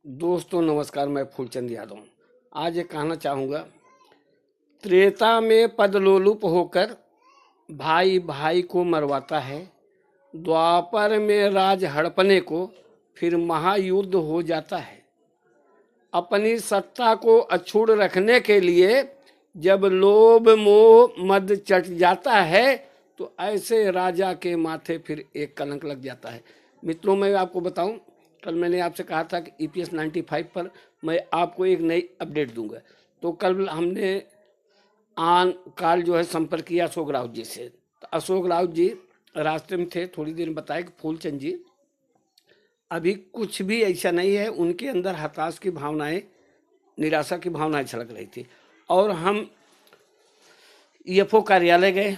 दोस्तों नमस्कार, मैं फूलचंद यादव आज ये कहना चाहूँगा। त्रेता में पदलोलुप होकर भाई भाई को मरवाता है। द्वापर में राज हड़पने को फिर महायुद्ध हो जाता है। अपनी सत्ता को अछूत रखने के लिए जब लोभ मोह मद चढ़ जाता है तो ऐसे राजा के माथे फिर एक कलंक लग जाता है। मित्रों, मैं आपको बताऊं, कल मैंने आपसे कहा था कि EPS 95 पर मैं आपको एक नई अपडेट दूंगा। तो कल हमने आन काल जो है संपर्क किया अशोक राउत जी से। तो अशोक राउत जी रास्ते में थे, थोड़ी देर में बताया कि फूलचंद जी अभी कुछ भी ऐसा नहीं है। उनके अंदर हताश की भावनाएं, निराशा की भावनाएं छलक रही थी। और हम EFO कार्यालय गए,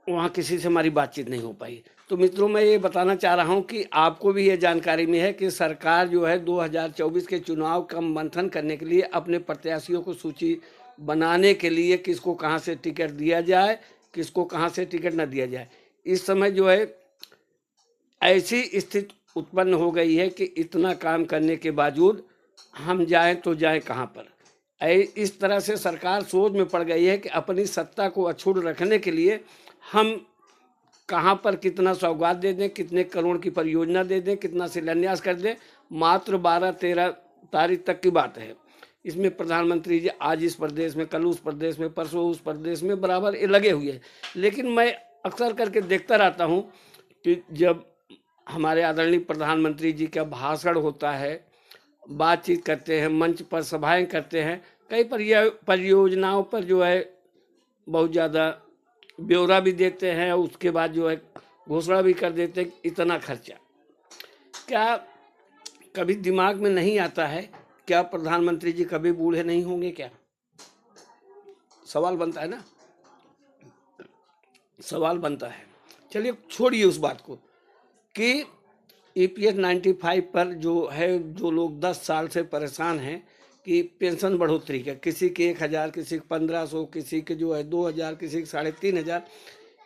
वहाँ किसी से हमारी बातचीत नहीं हो पाई। तो मित्रों, मैं ये बताना चाह रहा हूँ कि आपको भी ये जानकारी में है कि सरकार जो है 2024 के चुनाव का मंथन करने के लिए अपने प्रत्याशियों को सूची बनाने के लिए किसको कहाँ से टिकट दिया जाए, किसको कहाँ से टिकट न दिया जाए, इस समय जो है ऐसी स्थिति उत्पन्न हो गई है कि इतना काम करने के बावजूद हम जाएं तो जाएं कहाँ पर। इस तरह से सरकार सोच में पड़ गई है कि अपनी सत्ता को अछूत रखने के लिए हम कहाँ पर कितना सौगात दे दें, कितने करोड़ की परियोजना दे दें, कितना शिलान्यास कर दें। मात्र 12-13 तारीख तक की बात है। इसमें प्रधानमंत्री जी आज इस प्रदेश में, कल उस प्रदेश में, परसों उस प्रदेश में बराबर ये लगे हुए हैं। लेकिन मैं अक्सर करके देखता रहता हूँ कि जब हमारे आदरणीय प्रधानमंत्री जी का भाषण होता है, बातचीत करते हैं, मंच पर सभाएं करते हैं, कई परियोजनाओं पर जो है बहुत ज़्यादा ब्यौरा भी देते हैं, उसके बाद जो है घोषणा भी कर देते हैं इतना खर्चा। क्या कभी दिमाग में नहीं आता है क्या प्रधानमंत्री जी कभी बूढ़े नहीं होंगे? क्या सवाल बनता है ना, सवाल बनता है। चलिए छोड़िए उस बात को कि EPS 95 पर जो है, जो लोग 10 साल से परेशान हैं कि पेंशन बढ़ोतरी का, किसी के 1000, किसी के 1500, किसी के जो है 2000, किसी के 3500,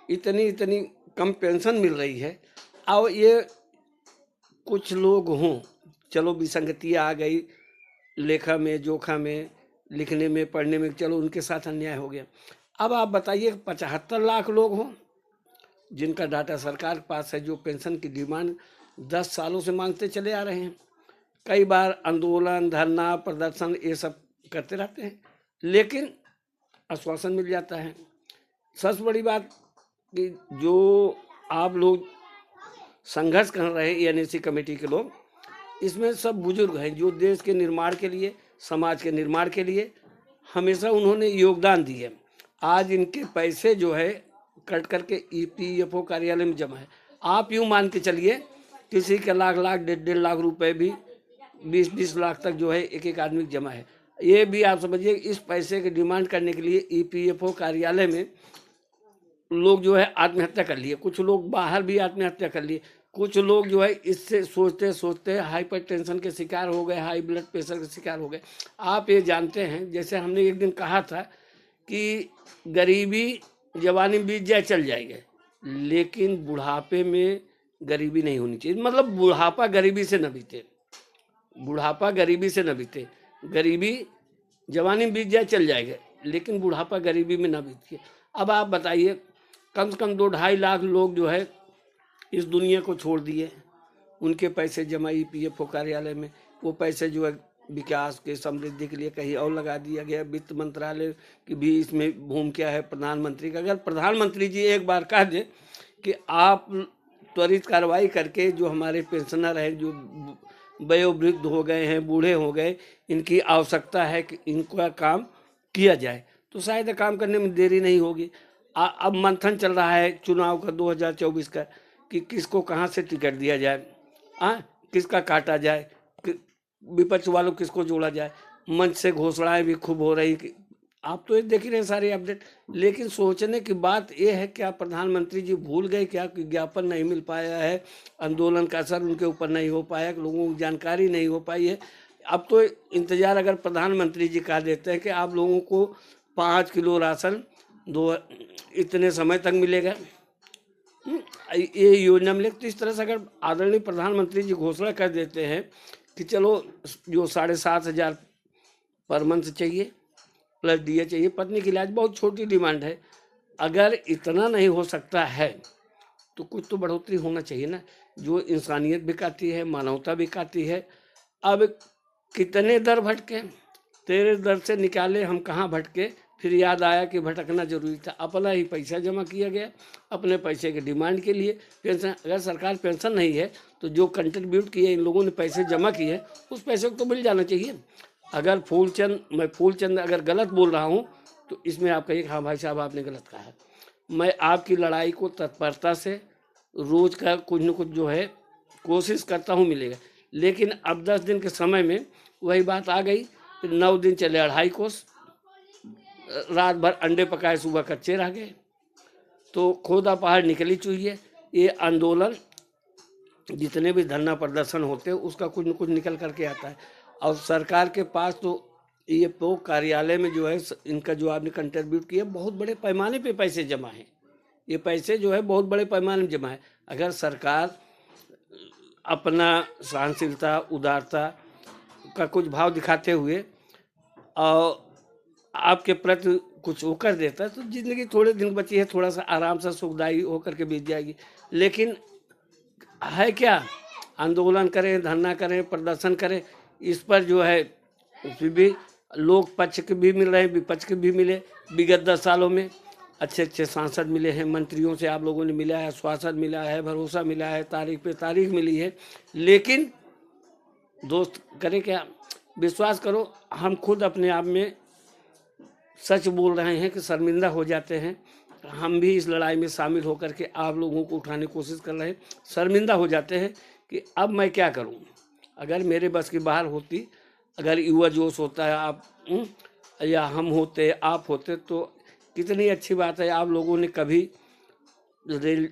इतनी कम पेंशन मिल रही है। और ये कुछ लोग हों, चलो विसंगतियाँ आ गई, लेखा में, जोखा में, लिखने में, पढ़ने में, चलो उनके साथ अन्याय हो गया। अब आप बताइए 75 लाख लोग हों जिनका डाटा सरकार के पास है, जो पेंशन की डिमांड 10 सालों से मांगते चले आ रहे हैं। कई बार आंदोलन, धरना, प्रदर्शन ये सब करते रहते हैं, लेकिन आश्वासन मिल जाता है। सबसे बड़ी बात कि जो आप लोग संघर्ष कर रहे हैं, NSC कमेटी के लोग, इसमें सब बुजुर्ग हैं जो देश के निर्माण के लिए, समाज के निर्माण के लिए हमेशा उन्होंने योगदान दिए। आज इनके पैसे जो है कट करके EPFO कार्यालय में जमा है। आप यूँ मान के चलिए किसी के लाख लाख, 1.5 लाख रुपए भी 20-20 लाख तक जो है एक एक आदमी जमा है। ये भी आप समझिए, इस पैसे की डिमांड करने के लिए EPFO कार्यालय में लोग जो है आत्महत्या कर लिए, कुछ लोग बाहर भी आत्महत्या कर लिए, कुछ लोग जो है इससे सोचते सोचते हाइपर टेंशन के शिकार हो गए, हाई ब्लड प्रेशर के शिकार हो गए। आप ये जानते हैं, जैसे हमने एक दिन कहा था कि गरीबी जवानी बीत जाए चल जाएगा, लेकिन बुढ़ापे में गरीबी नहीं होनी चाहिए। मतलब बुढ़ापा गरीबी से न बीते, बुढ़ापा गरीबी से न बीते। गरीबी जवानी बीत जाए चल जाएगा, लेकिन बुढ़ापा गरीबी में न बीते। अब आप बताइए, कम से कम 2-2.5 लाख लोग जो है इस दुनिया को छोड़ दिए, उनके पैसे जमा EPFO कार्यालय में, वो पैसे जो है विकास के, समृद्धि के लिए कहीं और लगा दिया गया। वित्त मंत्रालय की भी इसमें भूमिका है, प्रधानमंत्री का। अगर प्रधानमंत्री जी एक बार कह दे कि आप त्वरित कार्रवाई करके जो हमारे पेंशनर हैं, जो वयोवृद्ध हो गए हैं, बूढ़े हो गए, इनकी आवश्यकता है कि इनका काम किया जाए, तो शायद काम करने में देरी नहीं होगी। अब मंथन चल रहा है चुनाव का 2024 का कि किसको कहाँ से टिकट दिया जाए, किसका काटा जाए, विपक्ष वालों किसको जोड़ा जाए। मंच से घोषणाएं भी खूब हो रही कि आप तो ये देख ही रहे सारी अपडेट। लेकिन सोचने की बात यह है, क्या प्रधानमंत्री जी भूल गए क्या कि ज्ञापन नहीं मिल पाया है, आंदोलन का असर उनके ऊपर नहीं हो पाया, लोगों को जानकारी नहीं हो पाई है। अब तो इंतजार अगर प्रधानमंत्री जी कह देते हैं कि आप लोगों को 5 किलो राशन इतने समय तक मिलेगा, ये योजना मिले, तो इस तरह से अगर आदरणीय प्रधानमंत्री जी घोषणा कर देते हैं कि चलो जो 7,500 पर मंथ चाहिए प्लस डीए चाहिए, पत्नी के इलाज बहुत छोटी डिमांड है। अगर इतना नहीं हो सकता है तो कुछ तो बढ़ोतरी होना चाहिए ना, जो इंसानियत भी काती है, मानवता भी काती है। अब कितने दर भटके, तेरे दर से निकाले हम कहाँ भटके, फिर याद आया कि भटकना जरूरी था। अपना ही पैसा जमा किया गया, अपने पैसे के डिमांड के लिए पेंशन। अगर सरकार पेंशन नहीं है तो जो कंट्रीब्यूट किए इन लोगों ने पैसे जमा किए, उस पैसे को तो मिल जाना चाहिए। अगर फूलचंद अगर गलत बोल रहा हूँ तो इसमें आप कहिए हाँ भाई साहब आपने गलत कहा है। मैं आपकी लड़ाई को तत्परता से रोज का कुछ न कुछ जो है कोशिश करता हूँ मिलेगा, लेकिन अब 10 दिन के समय में वही बात आ गई। 9 दिन चले 2.5 कोस, रात भर अंडे पकाए सुबह कच्चे रह गए, तो खोदा पहाड़ निकली चुहिए। ये आंदोलन जितने भी धरना प्रदर्शन होते हैं उसका कुछ न कुछ निकल करके आता है। और सरकार के पास तो ये तो कार्यालय में जो है इनका जो आपने कंट्रीब्यूट किया बहुत बड़े पैमाने पे पैसे जमा हैं, ये पैसे जो है बहुत बड़े पैमाने में जमा है। अगर सरकार अपना सहनशीलता उदारता का कुछ भाव दिखाते हुए और आपके प्रति कुछ वो कर देता तो जिंदगी थोड़े दिन बची है, थोड़ा सा आराम से सुखदायी होकर के बीत जाएगी। लेकिन है क्या, आंदोलन करें, धरना करें, प्रदर्शन करें, इस पर जो है फिर भी लोग पक्ष के भी मिल रहे हैं, विपक्ष के भी मिले। विगत 10 सालों में अच्छे अच्छे सांसद मिले हैं, मंत्रियों से आप लोगों ने मिला है, आश्वासन मिला है, भरोसा मिला है, तारीख पे तारीख मिली है। लेकिन दोस्त करें क्या, विश्वास करो हम खुद अपने आप में सच बोल रहे हैं कि शर्मिंदा हो जाते हैं। हम भी इस लड़ाई में शामिल होकर के आप लोगों को उठाने की कोशिश कर रहे हैं, शर्मिंदा हो जाते हैं कि अब मैं क्या करूं। अगर मेरे बस की बाहर होती, अगर युवा जोश होता है आप या हम होते, आप होते, तो कितनी अच्छी बात है। आप लोगों ने कभी रेल